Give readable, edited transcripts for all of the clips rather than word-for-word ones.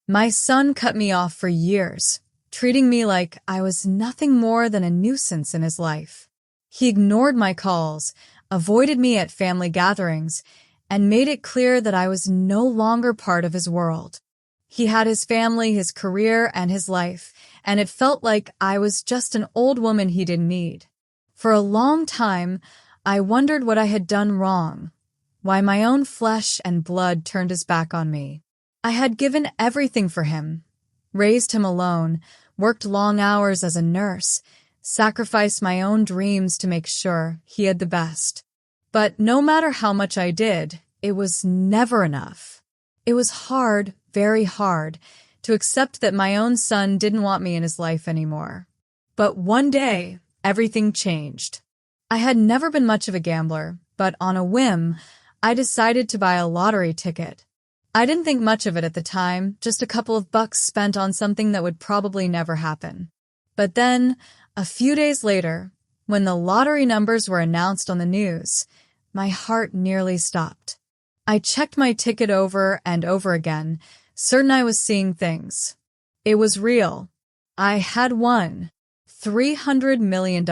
My son cut me off for years, treating me like I was nothing more than a nuisance in his life. He ignored my calls, avoided me at family gatherings, and made it clear that I was no longer part of his world. He had his family, his career, and his life, and it felt like I was just an old woman he didn't need. For a long time, I wondered what I had done wrong, why my own flesh and blood turned his back on me. I had given everything for him, raised him alone, worked long hours as a nurse, sacrificed my own dreams to make sure he had the best. But no matter how much I did, it was never enough. It was hard, very hard, to accept that my own son didn't want me in his life anymore. But one day, everything changed. I had never been much of a gambler, but on a whim, I decided to buy a lottery ticket. I didn't think much of it at the time, just a couple of bucks spent on something that would probably never happen. But then, a few days later, when the lottery numbers were announced on the news, my heart nearly stopped. I checked my ticket over and over again, certain I was seeing things. It was real. I had won $300 million.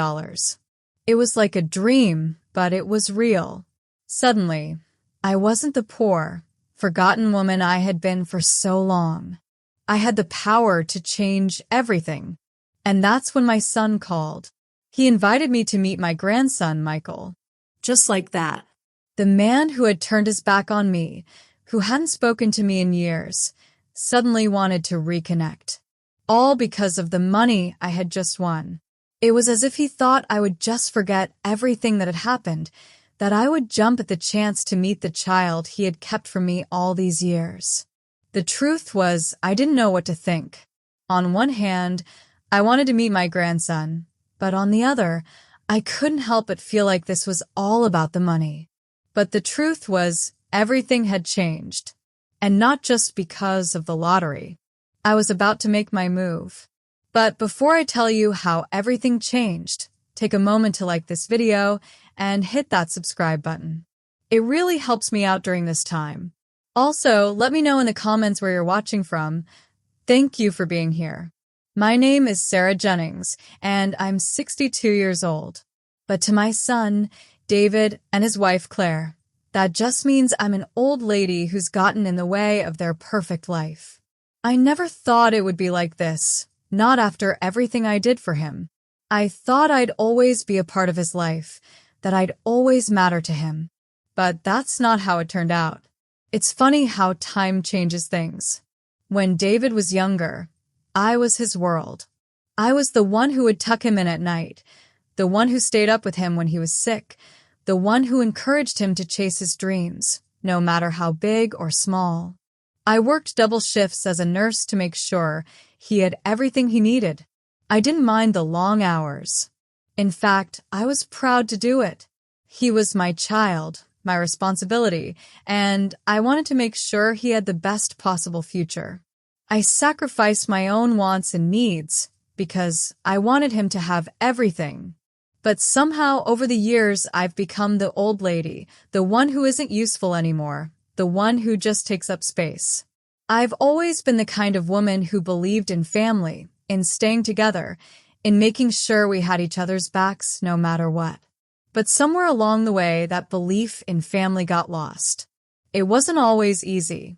It was like a dream, but it was real. Suddenly, I wasn't the poor, forgotten woman I had been for so long. I had the power to change everything. And that's when my son called. He invited me to meet my grandson, Michael. Just like that. The man who had turned his back on me, who hadn't spoken to me in years, suddenly wanted to reconnect. All because of the money I had just won. It was as if he thought I would just forget everything that had happened, that I would jump at the chance to meet the child he had kept from me all these years. The truth was, I didn't know what to think. On one hand, I wanted to meet my grandson, but on the other, I couldn't help but feel like this was all about the money. But the truth was, everything had changed. And not just because of the lottery. I was about to make my move. But before I tell you how everything changed, take a moment to like this video and hit that subscribe button. It really helps me out during this time. Also, let me know in the comments where you're watching from. Thank you for being here. My name is Sarah Jennings, and I'm 62 years old. But to my son, David, and his wife, Claire, that just means I'm an old lady who's gotten in the way of their perfect life. I never thought it would be like this, not after everything I did for him. I thought I'd always be a part of his life, that I'd always matter to him. But that's not how it turned out. It's funny how time changes things. When David was younger, I was his world. I was the one who would tuck him in at night, the one who stayed up with him when he was sick, the one who encouraged him to chase his dreams, no matter how big or small. I worked double shifts as a nurse to make sure he had everything he needed. I didn't mind the long hours. In fact, I was proud to do it. He was my child, my responsibility, and I wanted to make sure he had the best possible future. I sacrificed my own wants and needs because I wanted him to have everything. But somehow over the years, I've become the old lady, the one who isn't useful anymore, the one who just takes up space. I've always been the kind of woman who believed in family, in staying together, in making sure we had each other's backs no matter what. But somewhere along the way, that belief in family got lost. It wasn't always easy.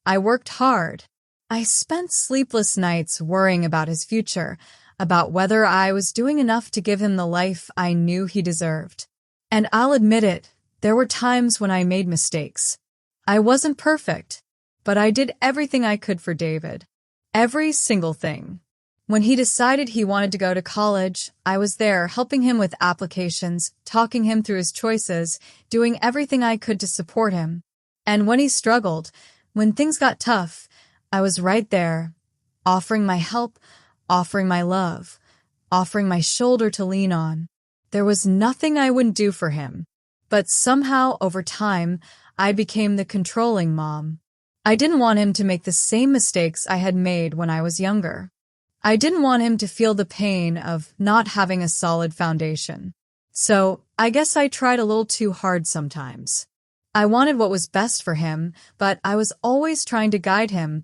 I worked hard. I spent sleepless nights worrying about his future, about whether I was doing enough to give him the life I knew he deserved. And I'll admit it, there were times when I made mistakes. I wasn't perfect, but I did everything I could for David. Every single thing. When he decided he wanted to go to college, I was there helping him with applications, talking him through his choices, doing everything I could to support him. And when he struggled, when things got tough, I was right there, offering my help, offering my love, offering my shoulder to lean on. There was nothing I wouldn't do for him. But somehow, over time, I became the controlling mom. I didn't want him to make the same mistakes I had made when I was younger. I didn't want him to feel the pain of not having a solid foundation. So, I guess I tried a little too hard sometimes. I wanted what was best for him, but I was always trying to guide him,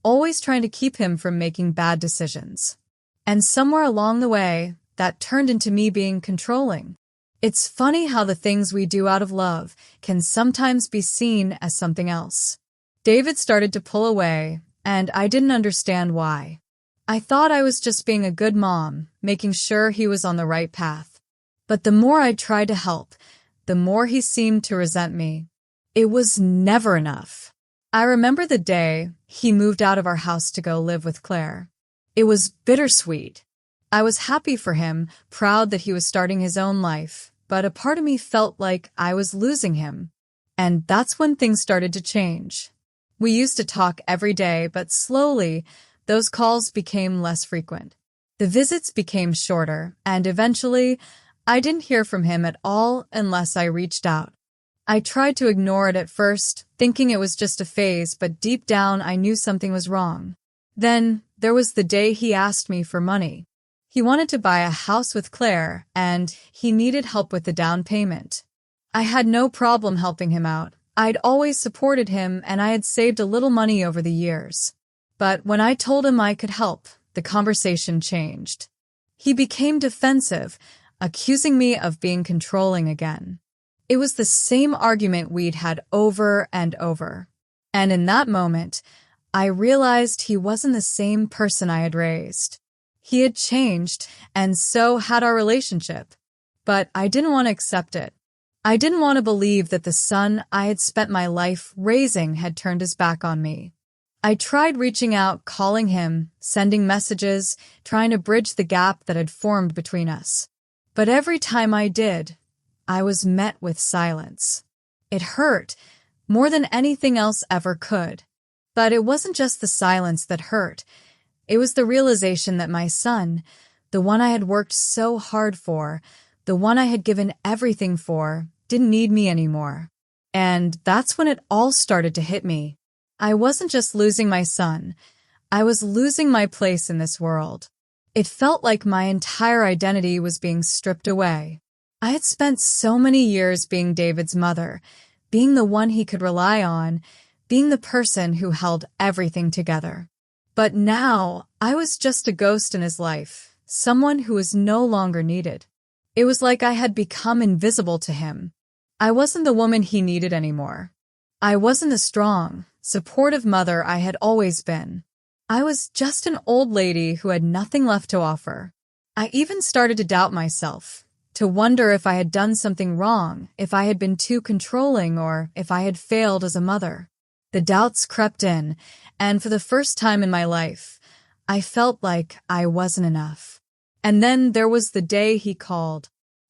always trying to keep him from making bad decisions. And somewhere along the way, that turned into me being controlling. It's funny how the things we do out of love can sometimes be seen as something else. David started to pull away, and I didn't understand why. I thought I was just being a good mom, making sure he was on the right path. But the more I tried to help, the more he seemed to resent me. It was never enough. I remember the day he moved out of our house to go live with Claire. It was bittersweet. I was happy for him, proud that he was starting his own life, but a part of me felt like I was losing him. And that's when things started to change. We used to talk every day, but slowly, those calls became less frequent. The visits became shorter, and eventually, I didn't hear from him at all unless I reached out. I tried to ignore it at first, thinking it was just a phase, but deep down I knew something was wrong. Then, there was the day he asked me for money. He wanted to buy a house with Claire, and he needed help with the down payment. I had no problem helping him out. I'd always supported him, and I had saved a little money over the years. But when I told him I could help, the conversation changed. He became defensive, accusing me of being controlling again. It was the same argument we'd had over and over. And in that moment, I realized he wasn't the same person I had raised. He had changed, and so had our relationship. But I didn't want to accept it. I didn't want to believe that the son I had spent my life raising had turned his back on me. I tried reaching out, calling him, sending messages, trying to bridge the gap that had formed between us. But every time I did, I was met with silence. It hurt, more than anything else ever could. But it wasn't just the silence that hurt. It was the realization that my son, the one I had worked so hard for, the one I had given everything for, didn't need me anymore. And that's when it all started to hit me. I wasn't just losing my son. I was losing my place in this world. It felt like my entire identity was being stripped away. I had spent so many years being David's mother, being the one he could rely on, being the person who held everything together. But now, I was just a ghost in his life, someone who was no longer needed. It was like I had become invisible to him. I wasn't the woman he needed anymore. I wasn't the strong, supportive mother I had always been. I was just an old lady who had nothing left to offer. I even started to doubt myself, to wonder if I had done something wrong, if I had been too controlling, or if I had failed as a mother. The doubts crept in, and for the first time in my life, I felt like I wasn't enough. And then there was the day he called.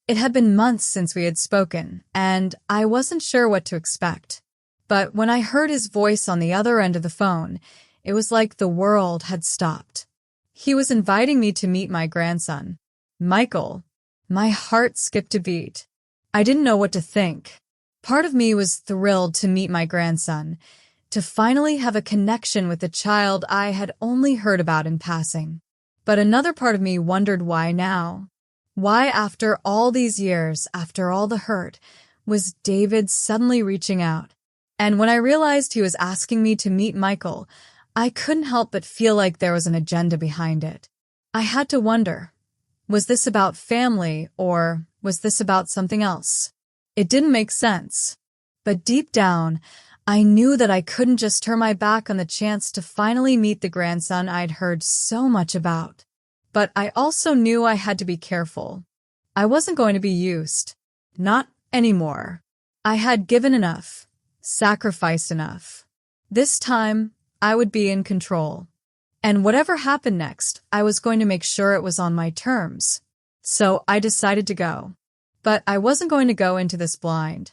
It had been months since we had spoken, and I wasn't sure what to expect. But when I heard his voice on the other end of the phone, it was like the world had stopped. He was inviting me to meet my grandson, Michael. My heart skipped a beat. I didn't know what to think. Part of me was thrilled to meet my grandson, to finally have a connection with the child I had only heard about in passing. But another part of me wondered why now. Why, after all these years, after all the hurt, was David suddenly reaching out? And when I realized he was asking me to meet Michael, I couldn't help but feel like there was an agenda behind it. I had to wonder, was this about family, or was this about something else? It didn't make sense. But deep down, I knew that I couldn't just turn my back on the chance to finally meet the grandson I'd heard so much about. But I also knew I had to be careful. I wasn't going to be used. Not anymore. I had given enough, sacrificed enough. This time, I would be in control. And whatever happened next, I was going to make sure it was on my terms. So I decided to go. But I wasn't going to go into this blind.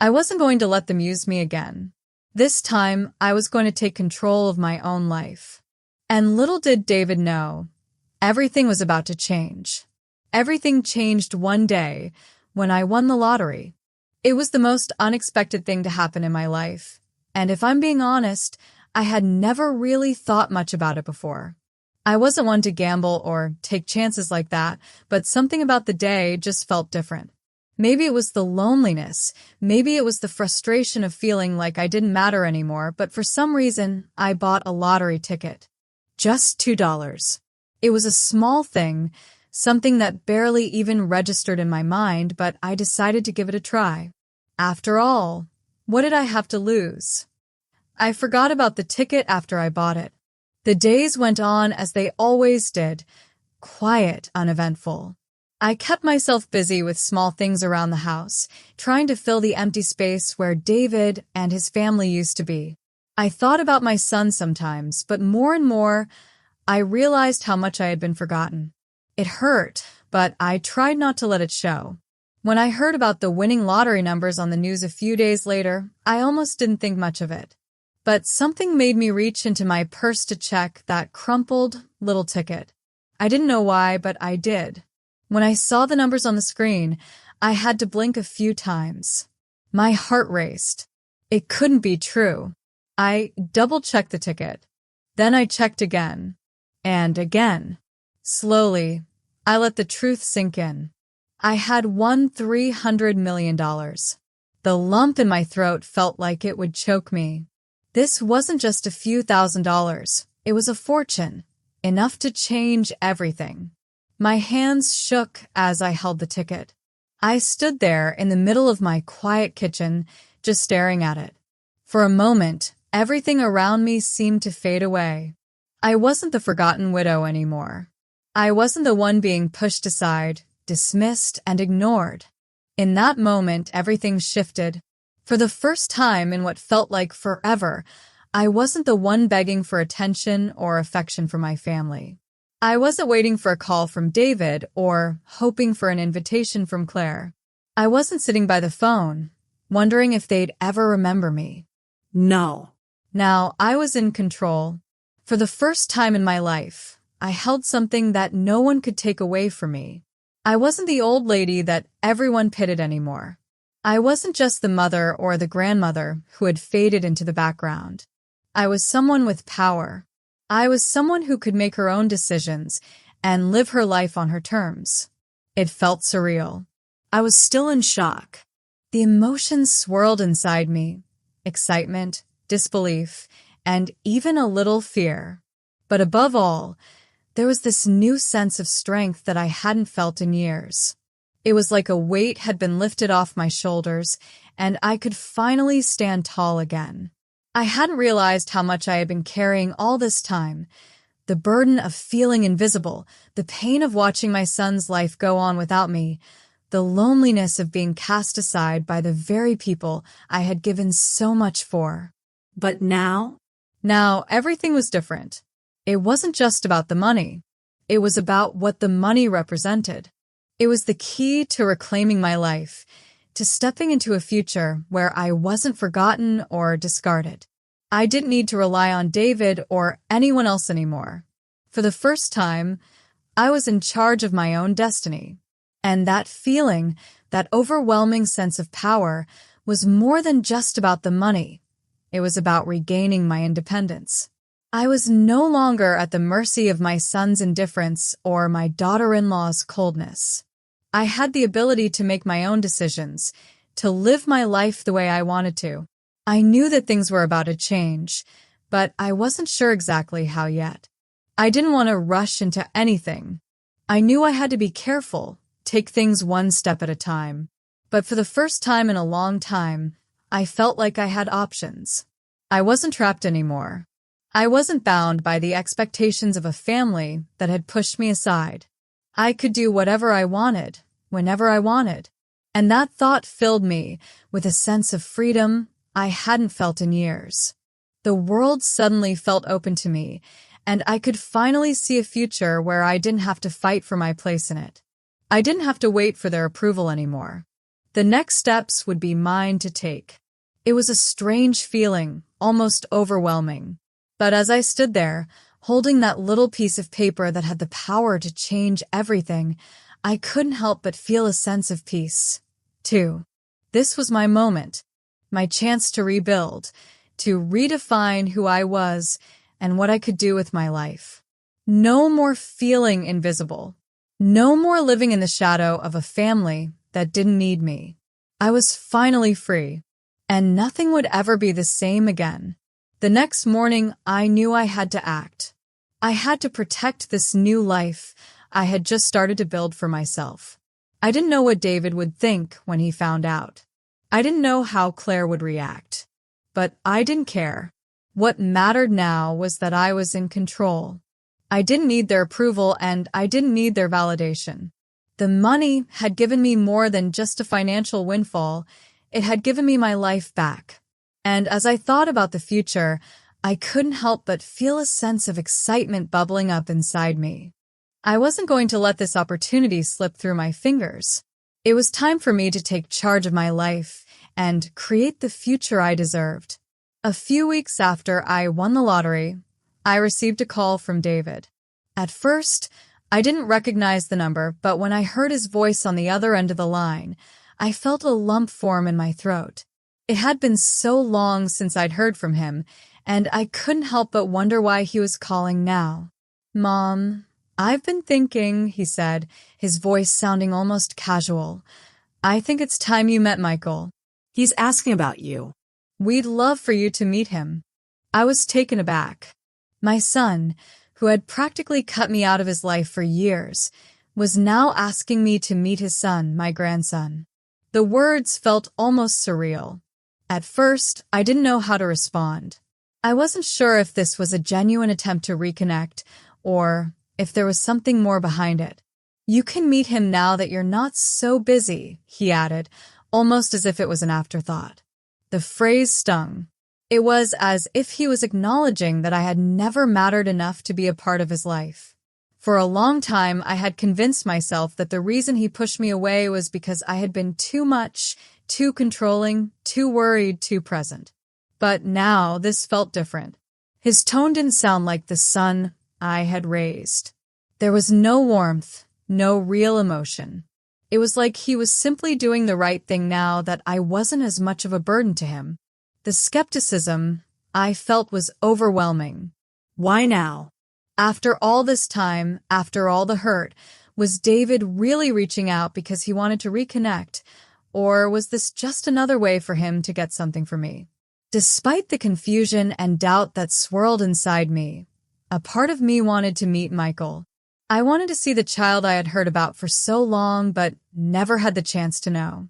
I wasn't going to let them use me again. This time, I was going to take control of my own life. And little did David know, everything was about to change. Everything changed one day when I won the lottery. It was the most unexpected thing to happen in my life. And if I'm being honest, I had never really thought much about it before. I wasn't one to gamble or take chances like that, but something about the day just felt different. Maybe it was the loneliness. Maybe it was the frustration of feeling like I didn't matter anymore, but for some reason, I bought a lottery ticket. Just $2. It was a small thing, something that barely even registered in my mind, but I decided to give it a try. After all, what did I have to lose? I forgot about the ticket after I bought it. The days went on as they always did, quiet, uneventful. I kept myself busy with small things around the house, trying to fill the empty space where David and his family used to be. I thought about my son sometimes, but more and more, I realized how much I had been forgotten. It hurt, but I tried not to let it show. When I heard about the winning lottery numbers on the news a few days later, I almost didn't think much of it. But something made me reach into my purse to check that crumpled little ticket. I didn't know why, but I did. When I saw the numbers on the screen, I had to blink a few times. My heart raced. It couldn't be true. I double-checked the ticket. Then I checked again. And again. Slowly, I let the truth sink in. I had won $300 million. The lump in my throat felt like it would choke me. This wasn't just a few $1,000s. It was a fortune. Enough to change everything. My hands shook as I held the ticket. I stood there in the middle of my quiet kitchen, just staring at it. For a moment, everything around me seemed to fade away. I wasn't the forgotten widow anymore. I wasn't the one being pushed aside, dismissed, and ignored. In that moment, everything shifted. For the first time in what felt like forever, I wasn't the one begging for attention or affection from my family. I wasn't waiting for a call from David or hoping for an invitation from Claire. I wasn't sitting by the phone, wondering if they'd ever remember me. No. Now, I was in control. For the first time in my life, I held something that no one could take away from me. I wasn't the old lady that everyone pitied anymore. I wasn't just the mother or the grandmother who had faded into the background. I was someone with power. I was someone who could make her own decisions and live her life on her terms. It felt surreal. I was still in shock. The emotions swirled inside me. Excitement, disbelief, and even a little fear. But above all, there was this new sense of strength that I hadn't felt in years. It was like a weight had been lifted off my shoulders, and I could finally stand tall again. I hadn't realized how much I had been carrying all this time. The burden of feeling invisible, the pain of watching my son's life go on without me, the loneliness of being cast aside by the very people I had given so much for. But now? Now, everything was different. It wasn't just about the money. It was about what the money represented. It was the key to reclaiming my life, to stepping into a future where I wasn't forgotten or discarded. I didn't need to rely on David or anyone else anymore. For the first time, I was in charge of my own destiny. And that feeling, that overwhelming sense of power, was more than just about the money. It was about regaining my independence. I was no longer at the mercy of my son's indifference or my daughter-in-law's coldness. I had the ability to make my own decisions, to live my life the way I wanted to. I knew that things were about to change, but I wasn't sure exactly how yet. I didn't want to rush into anything. I knew I had to be careful, take things one step at a time. But for the first time in a long time, I felt like I had options. I wasn't trapped anymore. I wasn't bound by the expectations of a family that had pushed me aside. I could do whatever I wanted, whenever I wanted. And that thought filled me with a sense of freedom I hadn't felt in years. The world suddenly felt open to me, and I could finally see a future where I didn't have to fight for my place in it. I didn't have to wait for their approval anymore. The next steps would be mine to take. It was a strange feeling, almost overwhelming. But as I stood there, holding that little piece of paper that had the power to change everything, I couldn't help but feel a sense of peace, too. This was my moment, my chance to rebuild, to redefine who I was and what I could do with my life. No more feeling invisible. No more living in the shadow of a family that didn't need me. I was finally free, and nothing would ever be the same again. The next morning, I knew I had to act. I had to protect this new life I had just started to build for myself. I didn't know what David would think when he found out. I didn't know how Claire would react. But I didn't care. What mattered now was that I was in control. I didn't need their approval, and I didn't need their validation. The money had given me more than just a financial windfall. It had given me my life back. And as I thought about the future, I couldn't help but feel a sense of excitement bubbling up inside me. I wasn't going to let this opportunity slip through my fingers. It was time for me to take charge of my life and create the future I deserved. A few weeks after I won the lottery, I received a call from David. At first, I didn't recognize the number, but when I heard his voice on the other end of the line, I felt a lump form in my throat. It had been so long since I'd heard from him, and I couldn't help but wonder why he was calling now. "Mom, I've been thinking," he said, his voice sounding almost casual. "I think it's time you met Michael. He's asking about you." We'd love for you to meet him." I was taken aback. My son, who had practically cut me out of his life for years, was now asking me to meet his son, my grandson. The words felt almost surreal. At first, I didn't know how to respond. I wasn't sure if this was a genuine attempt to reconnect or if there was something more behind it. "You can meet him now that you're not so busy," he added, almost as if it was an afterthought. The phrase stung. It was as if he was acknowledging that I had never mattered enough to be a part of his life. For a long time, I had convinced myself that the reason he pushed me away was because I had been too much, too controlling, too worried, too present. But now this felt different. His tone didn't sound like the son I had raised. There was no warmth, no real emotion. It was like he was simply doing the right thing now that I wasn't as much of a burden to him. The skepticism I felt was overwhelming. Why now? After all this time, after all the hurt, was David really reaching out because he wanted to reconnect, or was this just another way for him to get something from me? Despite the confusion and doubt that swirled inside me, a part of me wanted to meet Michael. I wanted to see the child I had heard about for so long but never had the chance to know.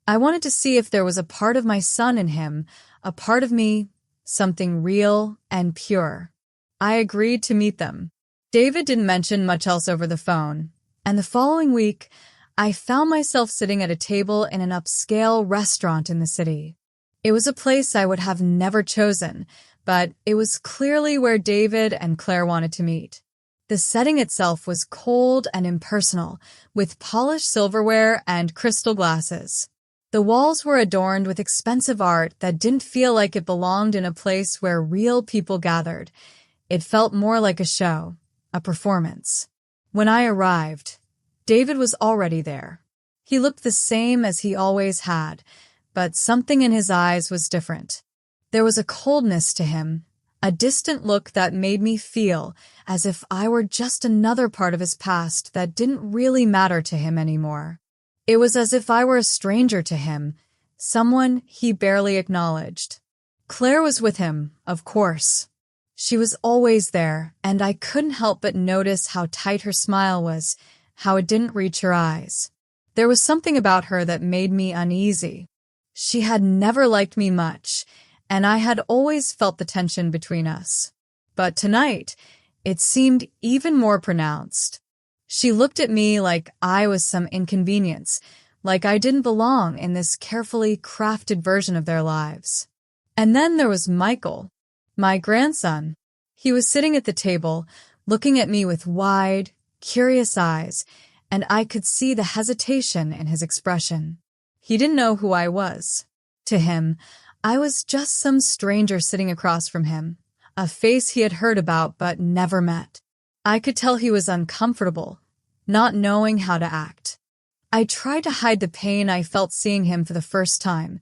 I wanted to see if there was a part of my son in him, a part of me, something real and pure. I agreed to meet them. David didn't mention much else over the phone, and the following week, I found myself sitting at a table in an upscale restaurant in the city. It was a place I would have never chosen, but it was clearly where David and Claire wanted to meet. The setting itself was cold and impersonal, with polished silverware and crystal glasses. The walls were adorned with expensive art that didn't feel like it belonged in a place where real people gathered. It felt more like a show, a performance. When I arrived, David was already there. He looked the same as he always had, but something in his eyes was different. There was a coldness to him, a distant look that made me feel as if I were just another part of his past that didn't really matter to him anymore. It was as if I were a stranger to him, someone he barely acknowledged. Claire was with him, of course. She was always there, and I couldn't help but notice how tight her smile was, how it didn't reach her eyes. There was something about her that made me uneasy. She had never liked me much, and I had always felt the tension between us. But tonight, it seemed even more pronounced. She looked at me like I was some inconvenience, like I didn't belong in this carefully crafted version of their lives. And then there was Michael, my grandson. He was sitting at the table, looking at me with wide, curious eyes, and I could see the hesitation in his expression. He didn't know who I was. To him, I was just some stranger sitting across from him, a face he had heard about but never met. I could tell he was uncomfortable, not knowing how to act. I tried to hide the pain I felt seeing him for the first time,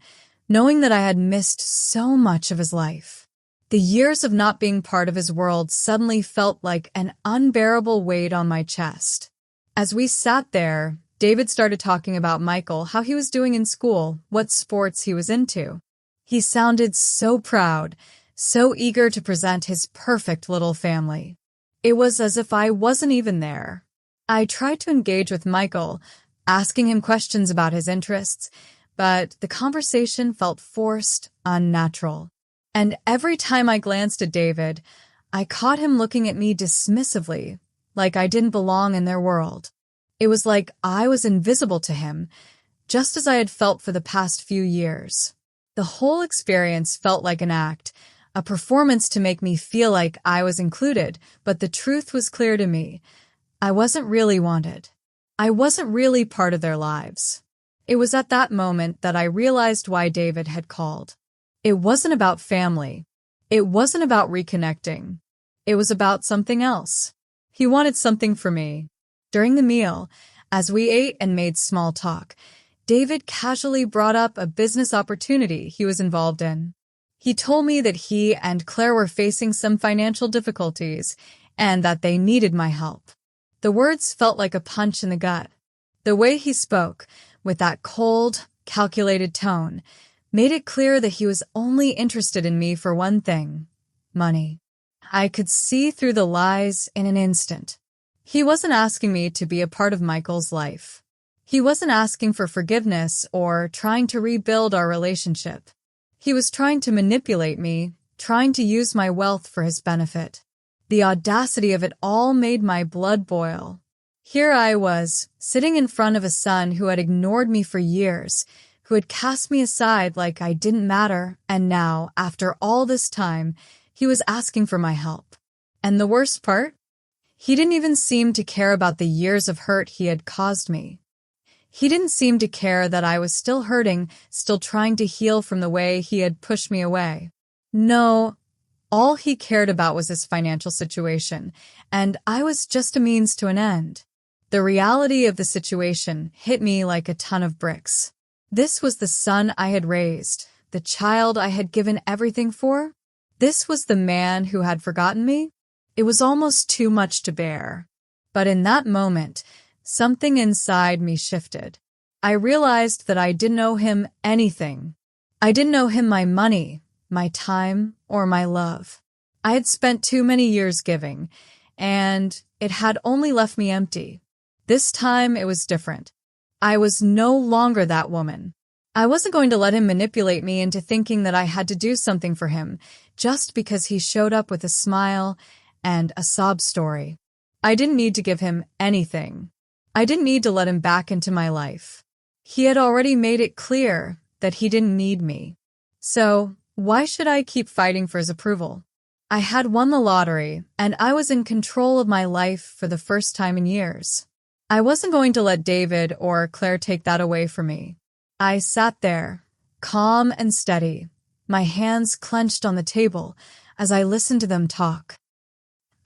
knowing that I had missed so much of his life. The years of not being part of his world suddenly felt like an unbearable weight on my chest. As we sat there, David started talking about Michael, how he was doing in school, what sports he was into. He sounded so proud, so eager to present his perfect little family. It was as if I wasn't even there. I tried to engage with Michael, asking him questions about his interests, but the conversation felt forced, unnatural. And every time I glanced at David, I caught him looking at me dismissively, like I didn't belong in their world. It was like I was invisible to him, just as I had felt for the past few years. The whole experience felt like an act, a performance to make me feel like I was included, but the truth was clear to me. I wasn't really wanted. I wasn't really part of their lives. It was at that moment that I realized why David had called. It wasn't about family. It wasn't about reconnecting. It was about something else. He wanted something for me. During the meal, as we ate and made small talk, David casually brought up a business opportunity he was involved in. He told me that he and Claire were facing some financial difficulties and that they needed my help. The words felt like a punch in the gut. The way he spoke, with that cold, calculated tone, made it clear that he was only interested in me for one thing: money. I could see through the lies in an instant. He wasn't asking me to be a part of Michael's life. He wasn't asking for forgiveness or trying to rebuild our relationship. He was trying to manipulate me, trying to use my wealth for his benefit. The audacity of it all made my blood boil. Here I was, sitting in front of a son who had ignored me for years, who had cast me aside like I didn't matter, and now, after all this time, he was asking for my help. And the worst part? He didn't even seem to care about the years of hurt he had caused me. He didn't seem to care that I was still hurting, still trying to heal from the way he had pushed me away. No, all he cared about was his financial situation, and I was just a means to an end. The reality of the situation hit me like a ton of bricks. This was the son I had raised, the child I had given everything for. This was the man who had forgotten me. It was almost too much to bear. But in that moment, something inside me shifted. I realized that I didn't owe him anything. I didn't owe him my money, my time, or my love. I had spent too many years giving, and it had only left me empty. This time it was different. I was no longer that woman. I wasn't going to let him manipulate me into thinking that I had to do something for him just because he showed up with a smile and a sob story. I didn't need to give him anything. I didn't need to let him back into my life. He had already made it clear that he didn't need me. So, why should I keep fighting for his approval? I had won the lottery, and I was in control of my life for the first time in years. I wasn't going to let David or Claire take that away from me. I sat there, calm and steady, my hands clenched on the table as I listened to them talk.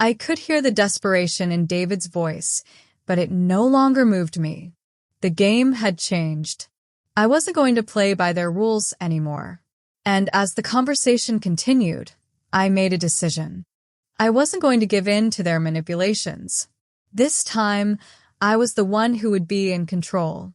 I could hear the desperation in David's voice, but it no longer moved me. The game had changed. I wasn't going to play by their rules anymore. And as the conversation continued, I made a decision. I wasn't going to give in to their manipulations. This time, I was the one who would be in control.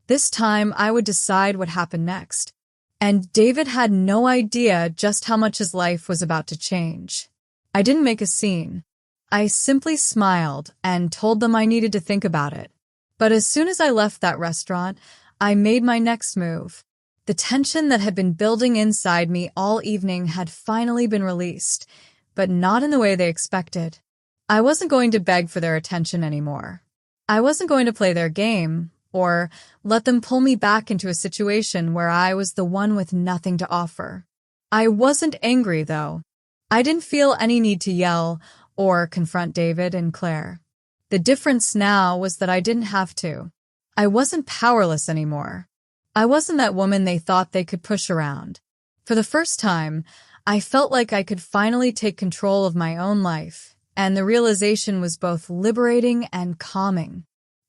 This time, I would decide what happened next. And David had no idea just how much his life was about to change. I didn't make a scene. I simply smiled and told them I needed to think about it. But as soon as I left that restaurant, I made my next move. The tension that had been building inside me all evening had finally been released, but not in the way they expected. I wasn't going to beg for their attention anymore. I wasn't going to play their game or let them pull me back into a situation where I was the one with nothing to offer. I wasn't angry, though. I didn't feel any need to yell or confront David and Claire. The difference now was that I didn't have to. I wasn't powerless anymore. I wasn't that woman they thought they could push around. For the first time, I felt like I could finally take control of my own life, and the realization was both liberating and calming.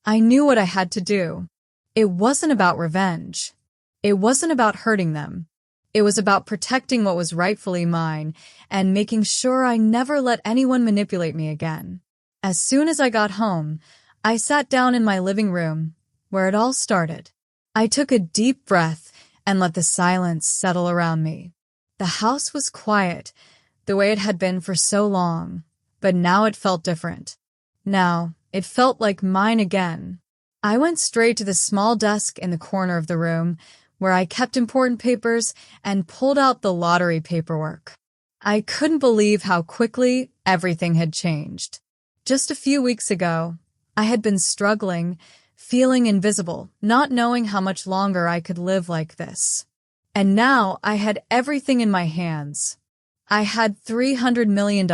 I knew what I had to do. It wasn't about revenge. It wasn't about hurting them. It was about protecting what was rightfully mine and making sure I never let anyone manipulate me again. As soon as I got home, I sat down in my living room, where it all started. I took a deep breath and let the silence settle around me. The house was quiet, the way it had been for so long, but now it felt different. Now, it felt like mine again. I went straight to the small desk in the corner of the room where I kept important papers and pulled out the lottery paperwork. I couldn't believe how quickly everything had changed. Just a few weeks ago, I had been struggling, feeling invisible, not knowing how much longer I could live like this. And now I had everything in my hands. I had $300 million,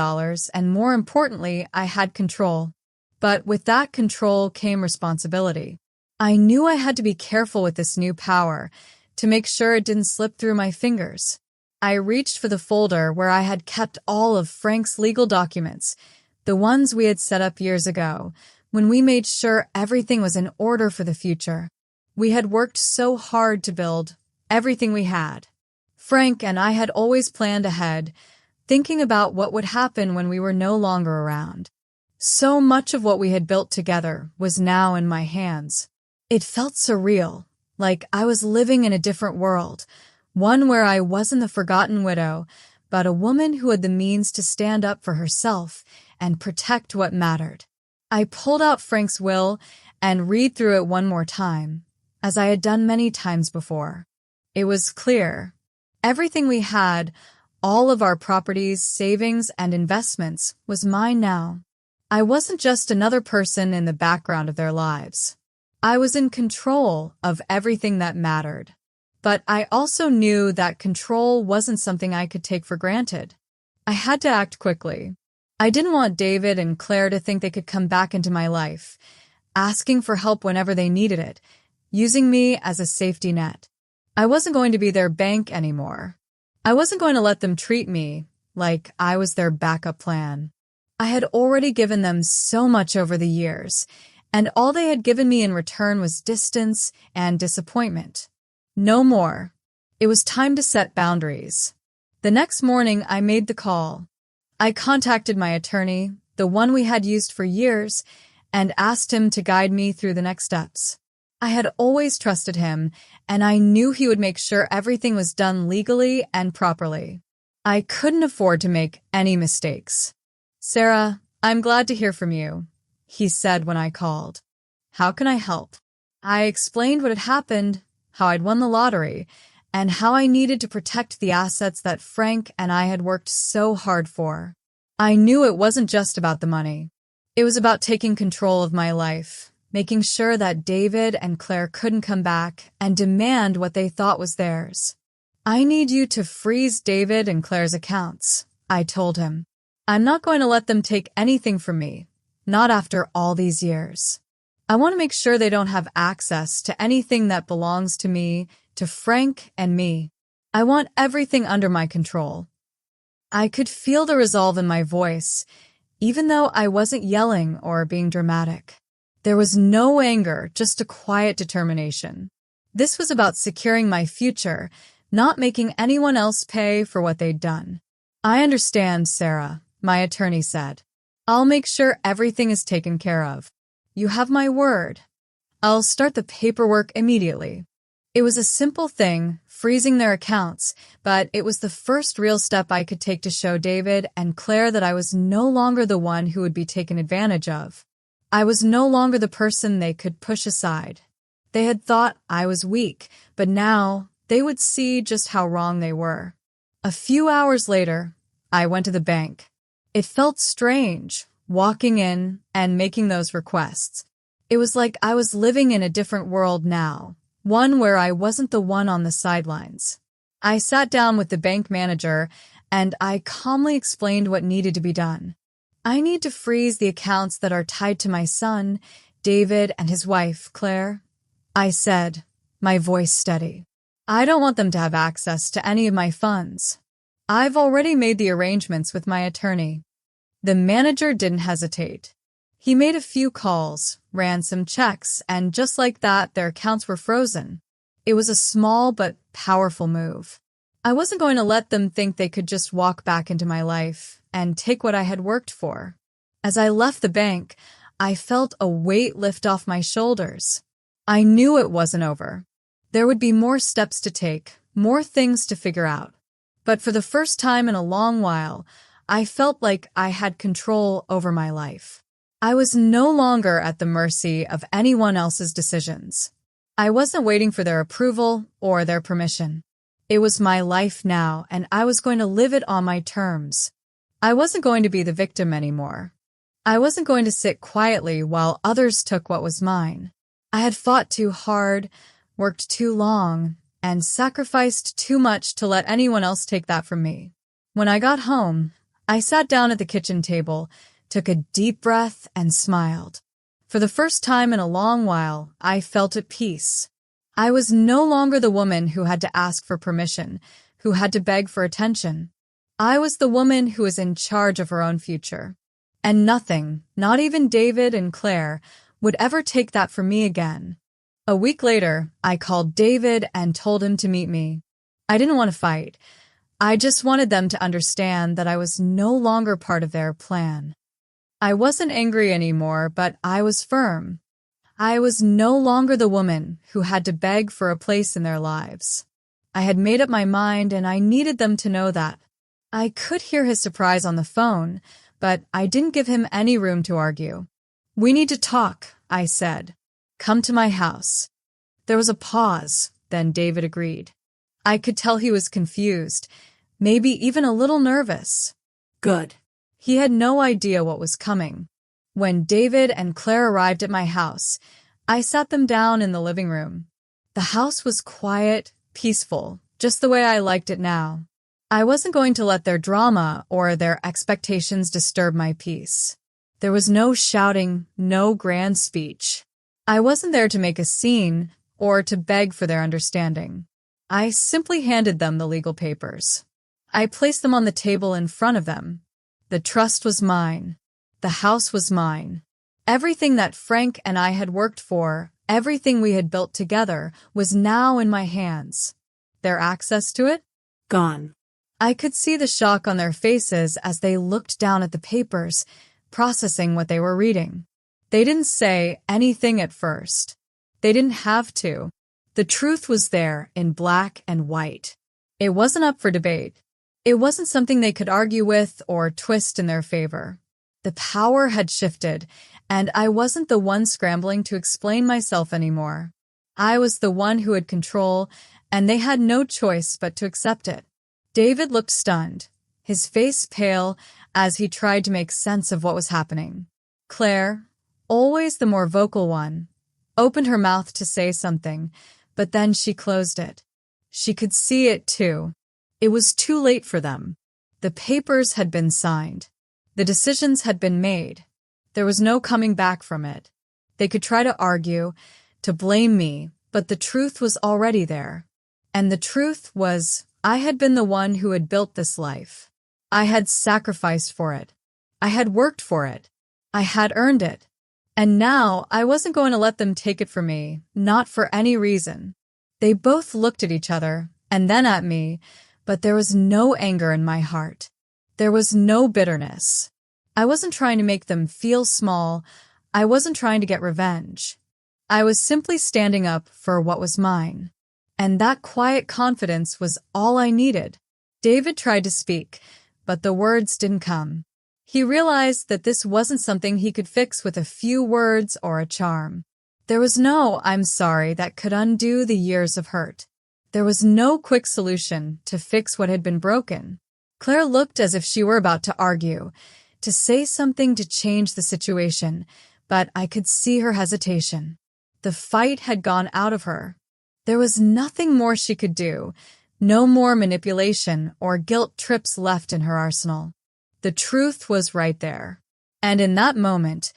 and more importantly, I had control. But with that control came responsibility. I knew I had to be careful with this new power to make sure it didn't slip through my fingers. I reached for the folder where I had kept all of Frank's legal documents, the ones we had set up years ago, when we made sure everything was in order for the future. We had worked so hard to build everything we had. Frank and I had always planned ahead, thinking about what would happen when we were no longer around. So much of what we had built together was now in my hands. It felt surreal, like I was living in a different world, one where I wasn't the forgotten widow, but a woman who had the means to stand up for herself and protect what mattered. I pulled out Frank's will and read through it one more time, as I had done many times before. It was clear. Everything we had, all of our properties, savings, and investments, was mine now. I wasn't just another person in the background of their lives. I was in control of everything that mattered. But I also knew that control wasn't something I could take for granted. I had to act quickly. I didn't want David and Claire to think they could come back into my life, asking for help whenever they needed it, using me as a safety net. I wasn't going to be their bank anymore. I wasn't going to let them treat me like I was their backup plan. I had already given them so much over the years, and all they had given me in return was distance and disappointment. No more. It was time to set boundaries. The next morning, I made the call. I contacted my attorney, the one we had used for years, and asked him to guide me through the next steps. I had always trusted him, and I knew he would make sure everything was done legally and properly. I couldn't afford to make any mistakes. "Sarah, I'm glad to hear from you," he said when I called. "How can I help?" I explained what had happened, how I'd won the lottery, and how I needed to protect the assets that Frank and I had worked so hard for. I knew it wasn't just about the money. It was about taking control of my life, making sure that David and Claire couldn't come back and demand what they thought was theirs. "I need you to freeze David and Claire's accounts," I told him. "I'm not going to let them take anything from me, not after all these years. I want to make sure they don't have access to anything that belongs to me, to Frank and me. I want everything under my control." I could feel the resolve in my voice, even though I wasn't yelling or being dramatic. There was no anger, just a quiet determination. This was about securing my future, not making anyone else pay for what they'd done. "I understand, Sarah," my attorney said. "I'll make sure everything is taken care of. You have my word. I'll start the paperwork immediately." It was a simple thing, freezing their accounts, but it was the first real step I could take to show David and Claire that I was no longer the one who would be taken advantage of. I was no longer the person they could push aside. They had thought I was weak, but now they would see just how wrong they were. A few hours later, I went to the bank. It felt strange, walking in and making those requests. It was like I was living in a different world now, one where I wasn't the one on the sidelines. I sat down with the bank manager and I calmly explained what needed to be done. "I need to freeze the accounts that are tied to my son, David, and his wife, Claire," I said, my voice steady. "I don't want them to have access to any of my funds. I've already made the arrangements with my attorney." The manager didn't hesitate. He made a few calls, ran some checks, and just like that, their accounts were frozen. It was a small but powerful move. I wasn't going to let them think they could just walk back into my life and take what I had worked for. As I left the bank, I felt a weight lift off my shoulders. I knew it wasn't over. There would be more steps to take, more things to figure out. But for the first time in a long while, I felt like I had control over my life. I was no longer at the mercy of anyone else's decisions. I wasn't waiting for their approval or their permission. It was my life now, and I was going to live it on my terms. I wasn't going to be the victim anymore. I wasn't going to sit quietly while others took what was mine. I had fought too hard, worked too long, and sacrificed too much to let anyone else take that from me. When I got home, I sat down at the kitchen table, took a deep breath, and smiled. For the first time in a long while, I felt at peace. I was no longer the woman who had to ask for permission, who had to beg for attention. I was the woman who was in charge of her own future. And nothing, not even David and Claire, would ever take that from me again. A week later, I called David and told him to meet me. I didn't want to fight. I just wanted them to understand that I was no longer part of their plan. I wasn't angry anymore, but I was firm. I was no longer the woman who had to beg for a place in their lives. I had made up my mind, and I needed them to know that. I could hear his surprise on the phone, but I didn't give him any room to argue. "We need to talk," I said. "Come to my house." There was a pause, then David agreed. I could tell he was confused, maybe even a little nervous. Good. He had no idea what was coming. When David and Claire arrived at my house, I sat them down in the living room. The house was quiet, peaceful, just the way I liked it now. I wasn't going to let their drama or their expectations disturb my peace. There was no shouting, no grand speech. I wasn't there to make a scene or to beg for their understanding. I simply handed them the legal papers. I placed them on the table in front of them. The trust was mine. The house was mine. Everything that Frank and I had worked for, everything we had built together, was now in my hands. Their access to it? Gone. I could see the shock on their faces as they looked down at the papers, processing what they were reading. They didn't say anything at first. They didn't have to. The truth was there in black and white. It wasn't up for debate. It wasn't something they could argue with or twist in their favor. The power had shifted, and I wasn't the one scrambling to explain myself anymore. I was the one who had control, and they had no choice but to accept it. David looked stunned, his face pale as he tried to make sense of what was happening. Claire, always the more vocal one, opened her mouth to say something, but then she closed it. She could see it too. It was too late for them. The papers had been signed. The decisions had been made. There was no coming back from it. They could try to argue, to blame me, but the truth was already there. And the truth was, I had been the one who had built this life. I had sacrificed for it. I had worked for it. I had earned it. And now I wasn't going to let them take it from me, not for any reason. They both looked at each other, and then at me, but there was no anger in my heart. There was no bitterness. I wasn't trying to make them feel small. I wasn't trying to get revenge. I was simply standing up for what was mine. And that quiet confidence was all I needed. David tried to speak, but the words didn't come. He realized that this wasn't something he could fix with a few words or a charm. There was no "I'm sorry" that could undo the years of hurt. There was no quick solution to fix what had been broken. Claire looked as if she were about to argue, to say something to change the situation, but I could see her hesitation. The fight had gone out of her. There was nothing more she could do, no more manipulation or guilt trips left in her arsenal. The truth was right there. And in that moment,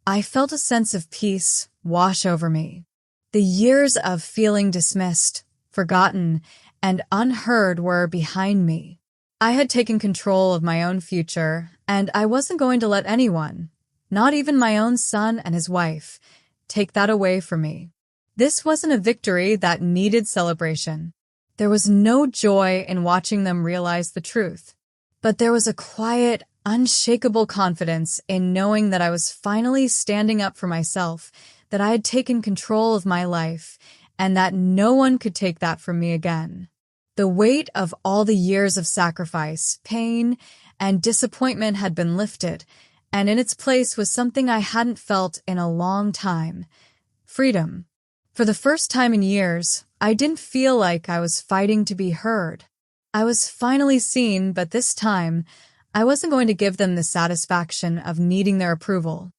I felt a sense of peace wash over me. The years of feeling dismissed, forgotten, and unheard were behind me. I had taken control of my own future, and I wasn't going to let anyone, not even my own son and his wife, take that away from me. This wasn't a victory that needed celebration. There was no joy in watching them realize the truth. But there was a quiet, unshakable confidence in knowing that I was finally standing up for myself, that I had taken control of my life and that no one could take that from me again. The weight of all the years of sacrifice, pain, and disappointment had been lifted, and in its place was something I hadn't felt in a long time: freedom. For the first time in years, I didn't feel like I was fighting to be heard. I was finally seen, but this time, I wasn't going to give them the satisfaction of needing their approval.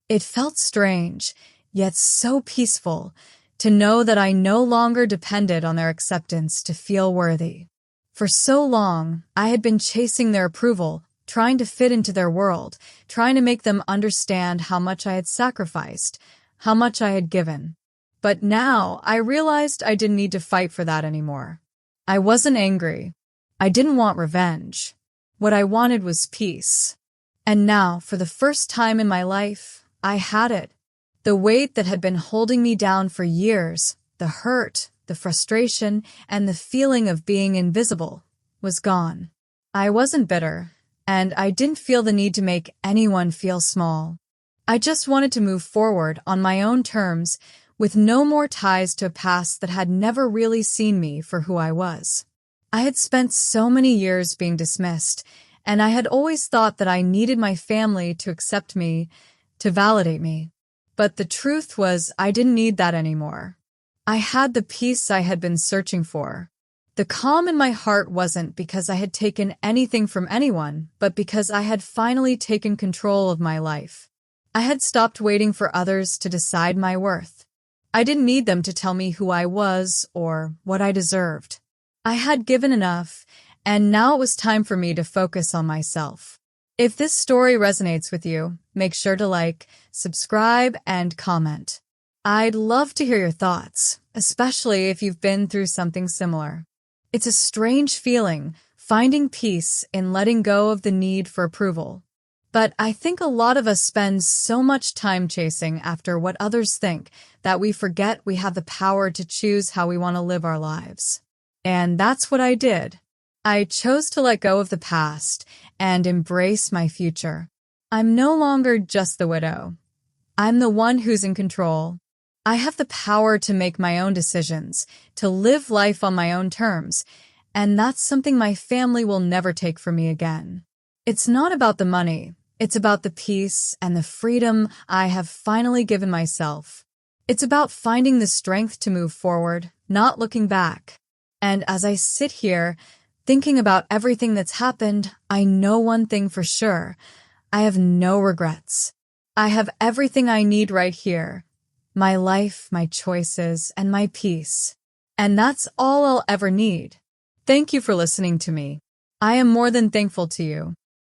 It felt strange, yet so peaceful, to know that I no longer depended on their acceptance to feel worthy. For so long, I had been chasing their approval, trying to fit into their world, trying to make them understand how much I had sacrificed, how much I had given. But now, I realized I didn't need to fight for that anymore. I wasn't angry. I didn't want revenge. What I wanted was peace. And now, for the first time in my life, I had it. The weight that had been holding me down for years, the hurt, the frustration, and the feeling of being invisible, was gone. I wasn't bitter, and I didn't feel the need to make anyone feel small. I just wanted to move forward on my own terms, with no more ties to a past that had never really seen me for who I was. I had spent so many years being dismissed, and I had always thought that I needed my family to accept me, to validate me. But the truth was, I didn't need that anymore. I had the peace I had been searching for. The calm in my heart wasn't because I had taken anything from anyone, but because I had finally taken control of my life. I had stopped waiting for others to decide my worth. I didn't need them to tell me who I was or what I deserved. I had given enough, and now it was time for me to focus on myself. If this story resonates with you, make sure to like, subscribe, and comment. I'd love to hear your thoughts, especially if you've been through something similar. It's a strange feeling, finding peace in letting go of the need for approval. But I think a lot of us spend so much time chasing after what others think that we forget we have the power to choose how we want to live our lives. And that's what I did. I chose to let go of the past and embrace my future. I'm no longer just the widow. I'm the one who's in control. I have the power to make my own decisions, to live life on my own terms, and that's something my family will never take from me again. It's not about the money. It's about the peace and the freedom I have finally given myself. It's about finding the strength to move forward, not looking back. And as I sit here, thinking about everything that's happened, I know one thing for sure. I have no regrets. I have everything I need right here. My life, my choices, and my peace. And that's all I'll ever need. Thank you for listening to me. I am more than thankful to you.